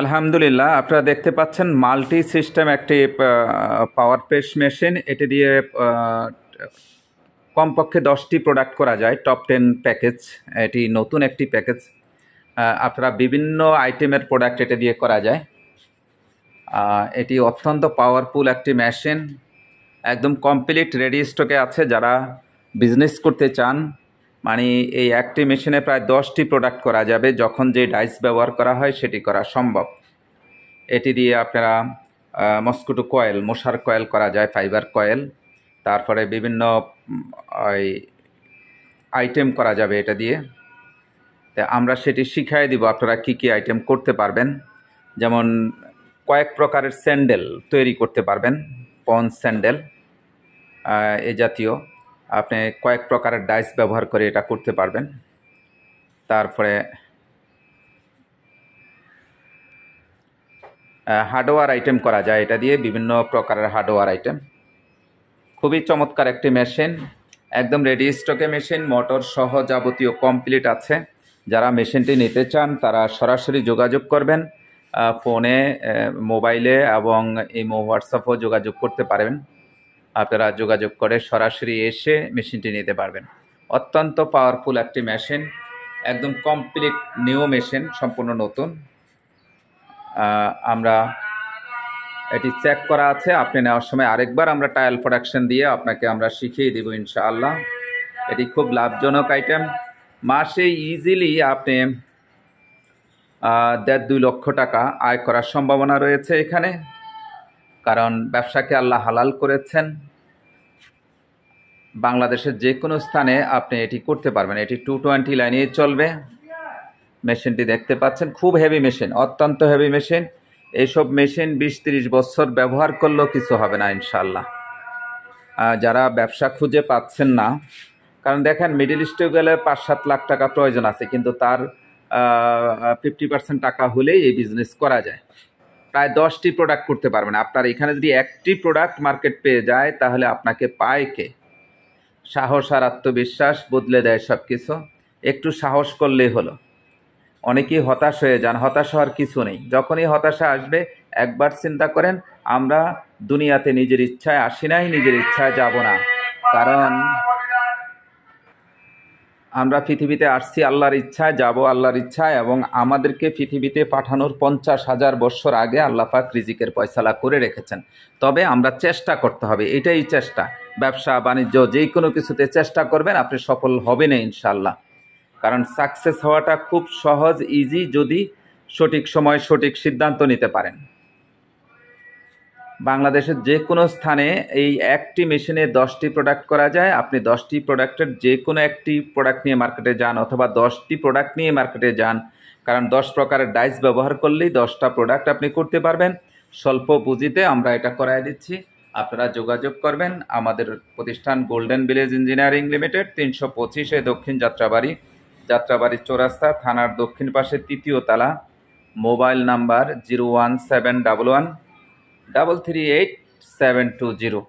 আলহামদুলিল্লাহ, আপনারা দেখতে পাচ্ছেন মাল্টি সিস্টেম একটি পাওয়ার প্রেস মেশিন। এটি দিয়ে কমপক্ষে 10টি প্রোডাক্ট করা যায়। টপ 10 প্যাকেজ, এটি নতুন একটি প্যাকেজ। আপনারা বিভিন্ন আইটেমের প্রোডাক্ট এটা দিয়ে করা যায়। এটি অত্যন্ত পাওয়ারফুল একটি মেশিন, একদম কমপ্লিট রেডি স্টকে আছে। যারা বিজনেস করতে চান, মানে এই একটি মেশিনে প্রায় 10টি প্রোডাক্ট করা যাবে। যখন যে ডাইস ব্যবহার করা হয় সেটি করা সম্ভব। এটি দিয়ে আপনারা মস্কিটো কয়েল, মশার কয়েল করা যায়, ফাইবার কয়েল। তারপরে বিভিন্ন আইটেম করা যাবে এটা দিয়ে। আমরা সেটি শিখিয়ে দিব আপনারা কি কি আইটেম করতে পারবেন। যেমন কয়েক প্রকারের স্যান্ডেল তৈরি করতে পারবেন, পন্স স্যান্ডেল এ জাতীয়। আপনি কয়েক প্রকারের ডাইস ব্যবহার করে এটা করতে পারবেন। তারপরে হার্ডওয়্যার আইটেম করা যায় এটা দিয়ে, বিভিন্ন প্রকারের হার্ডওয়্যার আইটেম। খুবই চমৎকার একটি মেশিন, একদম রেডি স্টকে মেশিন, মোটর সহ যাবতীয় কমপ্লিট আছে। যারা মেশিনটি নিতে চান তারা সরাসরি যোগাযোগ করবেন, ফোনে, মোবাইলে এবং ইমো, হোয়াটসঅ্যাপও যোগাযোগ করতে পারবেন। আপনারা যোগাযোগ করে সরাসরি এসে মেশিনটি নিতে পারবেন। অত্যন্ত পাওয়ারফুল একটি মেশিন, একদম কমপ্লিট নিউ মেশিন, সম্পূর্ণ নতুন। আমরা এটি চেক করা আছে। আপনি নেওয়ার সময় আরেকবার আমরা ট্রায়াল প্রোডাকশন দিয়ে আপনাকে আমরা শিখিয়ে দেব ইনশাআল্লাহ। এটি খুব লাভজনক আইটেম। মাসে ইজিলি আপনি 1.5-2 লক্ষ টাকা আয় করার সম্ভাবনা রয়েছে এখানে, কারণ ব্যবসাকে আল্লাহ হালাল করেছেন। বাংলাদেশের যে কোনো স্থানে আপনি এটি করতে পারবেন। এটি 220 লাইনেই চলবে। মেশিনটি দেখতে পাচ্ছেন, খুব হেভি মেশিন, অত্যন্ত হেভি মেশিন। এইসব মেশিন 20-30 বছর ব্যবহার করলেও কিছু হবে না ইনশাআল্লাহ। যারা ব্যবসা খুঁজে পাচ্ছেন না, কারণ দেখেন মিডল ইস্টে গেলে 5-7 লাখ টাকা প্রয়োজন আছে, কিন্তু তার 50% টাকা হলেই এই বিজনেস করা যায়। প্রায় 10টি প্রোডাক্ট করতে পারবেন। আপনার এখানে যদি একটি প্রোডাক্ট মার্কেট পেয়ে যায় তাহলে আপনাকে পায় কে? সাহস আর আত্মবিশ্বাস বদলে দেয় সব কিছু। একটু সাহস করলেই হলো। অনেকেই হতাশ হয়ে যান, হতাশ হওয়ার কিছু নেই। যখনই হতাশা আসবে একবার চিন্তা করেন, আমরা দুনিয়াতে নিজের ইচ্ছায় আসি নাই, নিজের ইচ্ছায় যাব না। কারণ আমরা পৃথিবীতে আসছি আল্লাহর ইচ্ছায়, যাব আল্লাহর ইচ্ছায়, এবং আমাদেরকে পৃথিবীতে পাঠানোর 50,000 বছর আগে আল্লাহ পাক রিজিকের ফয়সালা করে রেখেছেন। তবে আমরা চেষ্টা করতে হবে, এটাই চেষ্টা। ব্যবসা বাণিজ্য যে কোনো কিছুতে চেষ্টা করবেন, আপনি সফল হবেন ইনশাআল্লাহ। কারণ সাকসেস হওয়াটা খুব সহজ, ইজি, যদি সঠিক সময় সঠিক সিদ্ধান্ত নিতে পারেন। বাংলাদেশের যে কোনো স্থানে এই একটি মেশিনে 10টি প্রোডাক্ট করা যায়। আপনি 10টি প্রোডাক্টের যে কোনো একটি প্রোডাক্ট নিয়ে মার্কেটে যান, অথবা 10টি প্রোডাক্ট নিয়ে মার্কেটে যান। কারণ 10 প্রকারের ডাইস ব্যবহার করলেই 10টা প্রোডাক্ট আপনি করতে পারবেন। স্বল্প পুঁজিতে আমরা এটা করাই দিচ্ছি। আপনারা যোগাযোগ করবেন। আমাদের প্রতিষ্ঠান গোল্ডেন ভিলেজ ইঞ্জিনিয়ারিং লিমিটেড, 325 দক্ষিণ যাত্রাবাড়ি চৌরাস্তা, থানার দক্ষিণ পাশে 3য় তলা। Mobile number 01711 338 720।